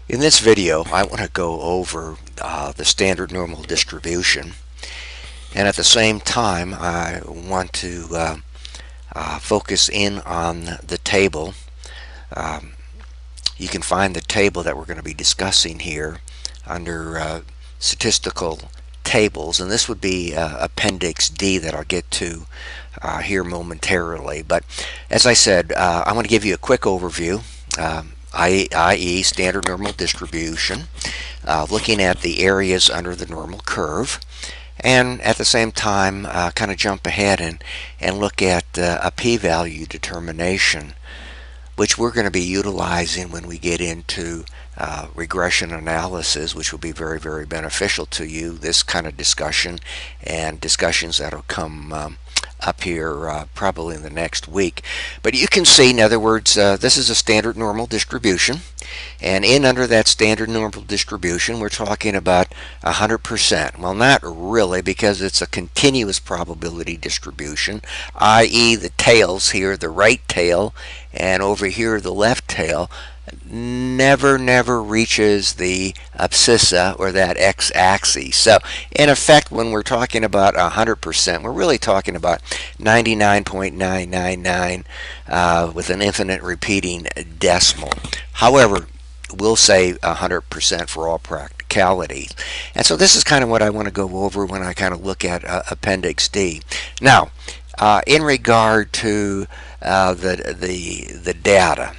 In this video, I want to go over the standard normal distribution, and at the same time I want to focus in on the table. Um, you can find the table that we're going to be discussing here under statistical tables, and this would be Appendix D that I'll get to here momentarily. But as I said, I want to give you a quick overview. I.e. standard normal distribution, looking at the areas under the normal curve, and at the same time kind of jump ahead and look at a p-value determination, which we're going to be utilizing when we get into regression analysis, which will be very, very beneficial to you, this kind of discussion and discussions that will come up here probably in the next week. But you can see, in other words, this is a standard normal distribution, and under that standard normal distribution we're talking about 100%. Well, not really, because it's a continuous probability distribution, i.e. the tails here, the right tail, and over here the left tail, never reaches the abscissa, or that x-axis. So in effect, when we're talking about 100%, we're really talking about 99.999 with an infinite repeating decimal. However, we'll say 100% for all practicality. And so this is kind of what I want to go over when I kind of look at Appendix D. Now, in regard to the data,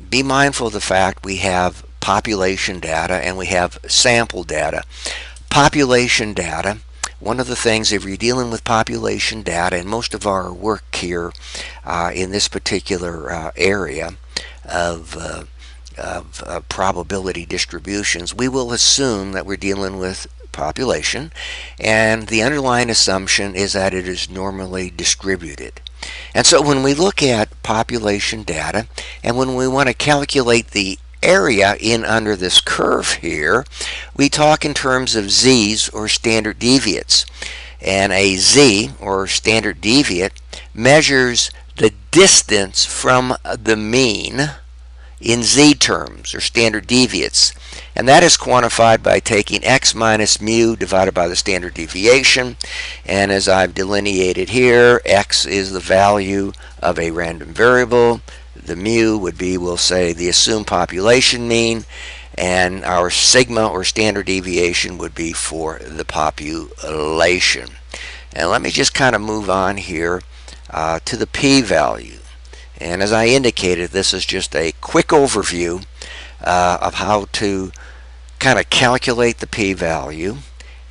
be mindful of the fact we have population data and we have sample data. Population data, one of the things, if you're dealing with population data, and most of our work here in this particular area of probability distributions, we will assume that we're dealing with population, and the underlying assumption is that it is normally distributed. And so when we look at population data, and when we want to calculate the area under this curve here, we talk in terms of z's, or standard deviates. And a z, or standard deviate, measures the distance from the mean in z terms, or standard deviates, and that is quantified by taking x minus mu divided by the standard deviation. And as I've delineated here, x is the value of a random variable, the mu would be, we'll say, the assumed population mean, and our sigma, or standard deviation, would be for the population. And let me just kind of move on here to the p-value. And as I indicated, this is just a quick overview of how to kind of calculate the p-value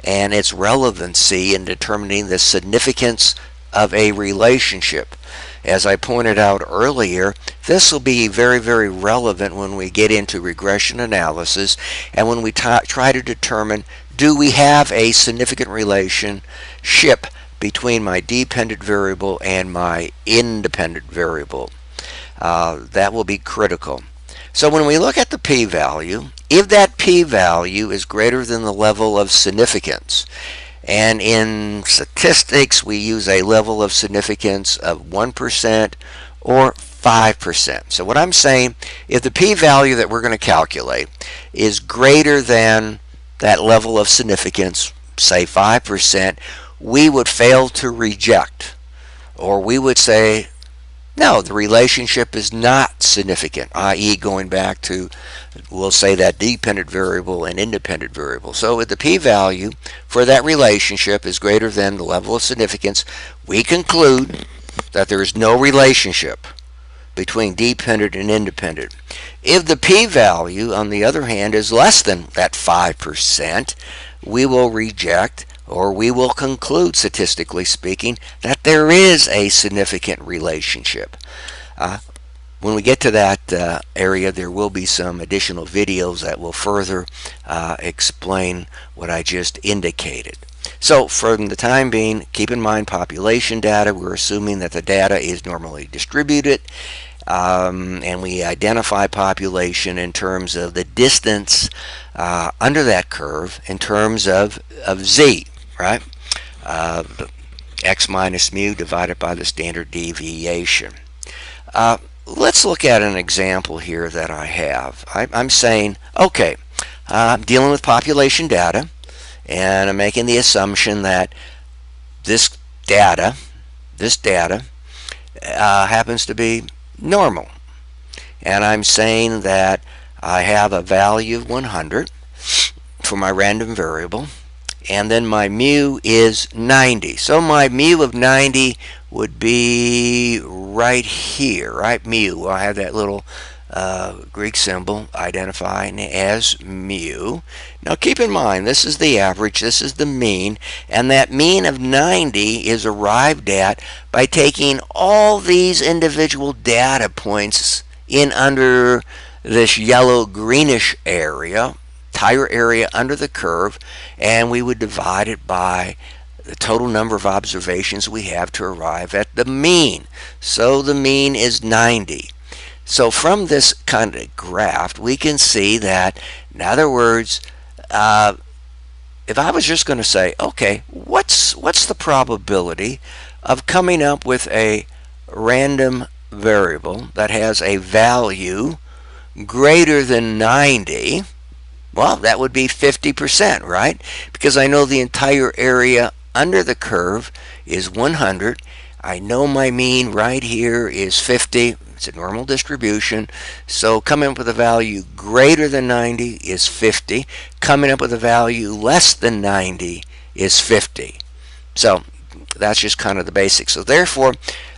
and its relevancy in determining the significance of a relationship. As I pointed out earlier, this will be very, very relevant when we get into regression analysis and when we try to determine, do we have a significant relationship between my dependent variable and my independent variable. That will be critical. So when we look at the p-value, if that p-value is greater than the level of significance, and in statistics we use a level of significance of 1% or 5%. So what I'm saying, if the p-value that we're going to calculate is greater than that level of significance, say 5%, we would fail to reject, or we would say, no, the relationship is not significant, i.e. going back to, we'll say, that dependent variable and independent variable. So if the p-value for that relationship is greater than the level of significance, we conclude that there is no relationship between dependent and independent. If the p-value, on the other hand, is less than that 5%, we will reject, or we will conclude, statistically speaking, that there is a significant relationship. When we get to that area, there will be some additional videos that will further explain what I just indicated. So for the time being, keep in mind population data. We're assuming that the data is normally distributed, and we identify population in terms of the distance under that curve in terms of z, right? X minus mu divided by the standard deviation. let's look at an example here that I have. I'm saying, okay, I'm dealing with population data, and I'm making the assumption that this data, happens to be normal. And I'm saying that I have a value of 100 for my random variable, and then my mu is 90. So my mu of 90 would be right here, right? Mu. I have that little Greek symbol identifying as mu. Now keep in mind, this is the average, this is the mean, and that mean of 90 is arrived at by taking all these individual data points in under this yellow greenish area, entire area under the curve, and we would divide it by the total number of observations we have to arrive at the mean. So the mean is 90. So from this kind of graph, we can see that, in other words, if I was just going to say, okay, what's the probability of coming up with a random variable that has a value greater than 90? Well, that would be 50%, right? Because I know the entire area under the curve is 100. I know my mean right here is 50. It's a normal distribution. So coming up with a value greater than 90 is 50. Coming up with a value less than 90 is 50. So that's just kind of the basics. So therefore,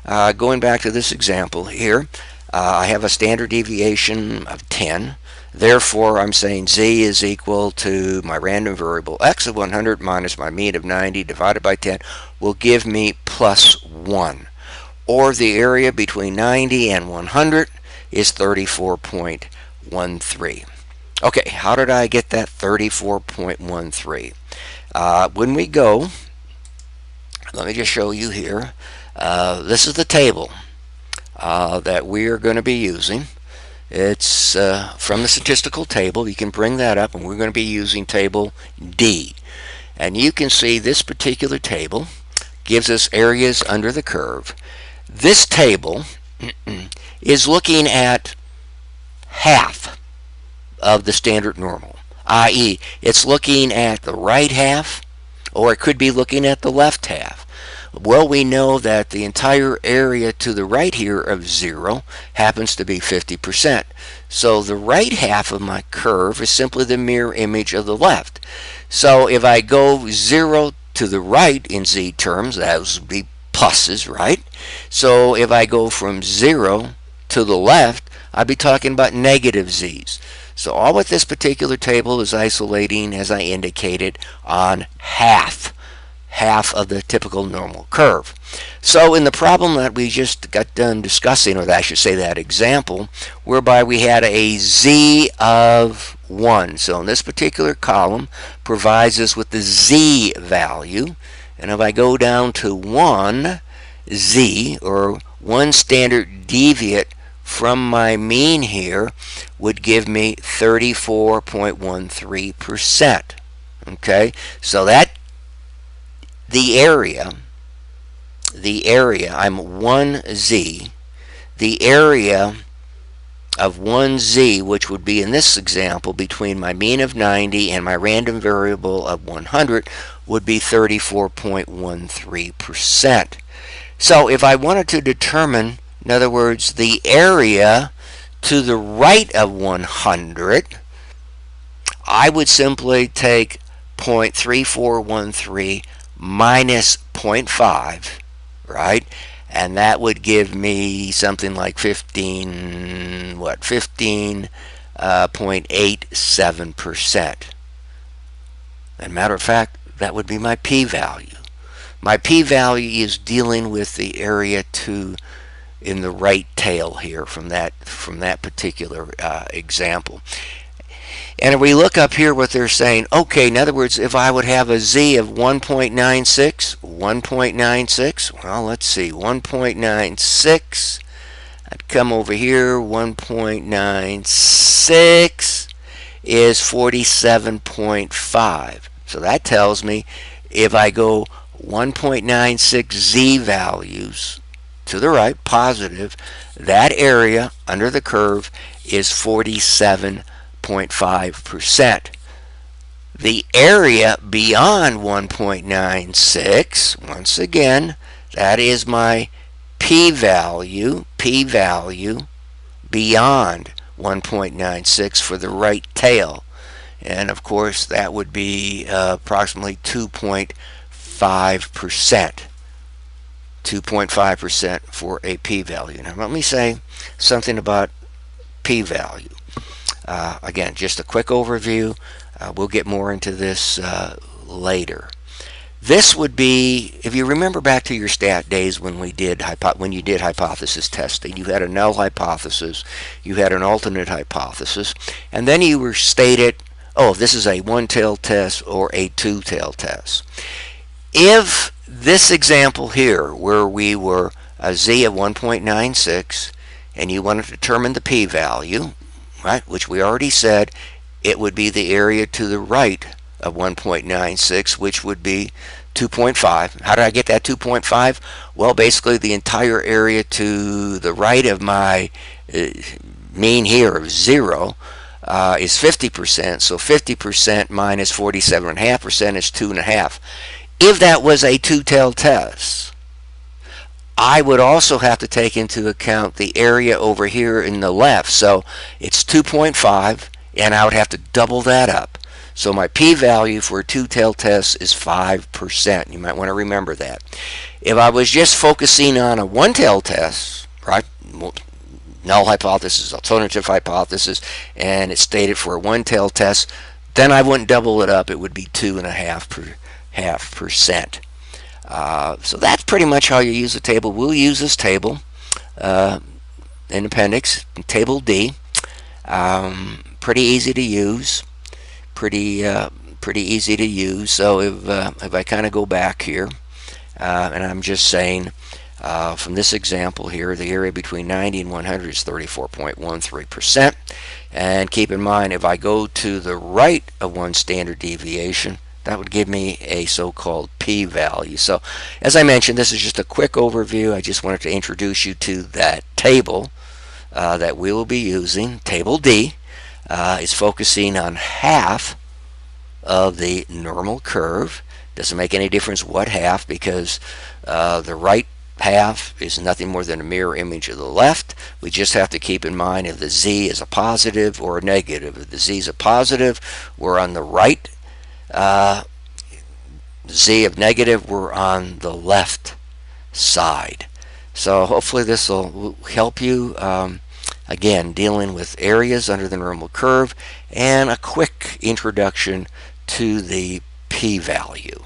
going back to this example here, I have a standard deviation of 10. Therefore, I'm saying z is equal to my random variable x of 100 minus my mean of 90 divided by 10 will give me plus 1. Or the area between 90 and 100 is 34.13. Okay, how did I get that 34.13? When we go, let me just show you here. This is the table that we are going to be using. It's from the statistical table. You can bring that up, and we're going to be using table D. And you can see this particular table gives us areas under the curve. This table is looking at half of the standard normal, i.e., it's looking at the right half, or it could be looking at the left half. Well, we know that the entire area to the right here of 0 happens to be 50%. So the right half of my curve is simply the mirror image of the left. So if I go 0 to the right in z terms, those would be pluses, right? So if I go from 0 to the left, I'd be talking about negative z's. So all what this particular table is isolating, as I indicated, on half of the typical normal curve. So in the problem that we just got done discussing, or I should say that example, whereby we had a z of 1. So in this particular column provides us with the z value. And if I go down to 1 z, or 1 standard deviate from my mean here, would give me 34.13%. Okay, so that the area, I'm 1z, the area of 1z, which would be in this example between my mean of 90 and my random variable of 100, would be 34.13%. So if I wanted to determine, in other words, the area to the right of 100, I would simply take 0.3413 minus 0.5, right? And that would give me something like 15.87%. As a matter of fact, that would be my p-value. My p-value is dealing with the area in the right tail here from that particular example. And if we look up here what they're saying, okay, in other words, if I would have a z of 1.96, well, let's see, 1.96, I'd come over here, 1.96 is 47.5. So that tells me if I go 1.96 z values to the right, positive, that area under the curve is 47.5%. The area beyond 1.96, once again, that is my p-value beyond 1.96 for the right tail. And of course, that would be approximately 2.5%. 2.5% for a p-value. Now, let me say something about p-value. Again, just a quick overview. We'll get more into this later. This would be, if you remember back to your stat days when you did hypothesis testing, you had a null hypothesis, you had an alternate hypothesis, and then you were stated, oh, this is a one-tail test or a two-tail test. If this example here, where we were a z of 1.96, and you want to determine the p-value, right, which we already said, it would be the area to the right of 1.96, which would be 2.5. How did I get that 2.5? Well, basically the entire area to the right of my mean here of 0 is 50%. So 50% minus 47.5% is 2.5. If that was a two-tailed test, I would also have to take into account the area over here in the left. So it's 2.5, and I would have to double that up. So my p-value for a two-tailed test is 5%. You might want to remember that. If I was just focusing on a one-tailed test, right, null hypothesis, alternative hypothesis, and it's stated for a one-tailed test, then I wouldn't double it up. It would be 2.5%. So that's pretty much how you use the table. We'll use this table in appendix, table D. Pretty easy to use. Pretty easy to use. So if I kind of go back here, and I'm just saying, from this example here, the area between 90 and 100 is 34.13%. And keep in mind, if I go to the right of one standard deviation, that would give me a so-called p-value. So as I mentioned, this is just a quick overview. I just wanted to introduce you to that table that we will be using. Table D is focusing on half of the normal curve. Doesn't make any difference what half, because the right half is nothing more than a mirror image of the left. We just have to keep in mind if the z is a positive or a negative. If the z is a positive, we're on the right. Z of negative, we're on the left side. So hopefully this will help you, again, dealing with areas under the normal curve and a quick introduction to the p-value.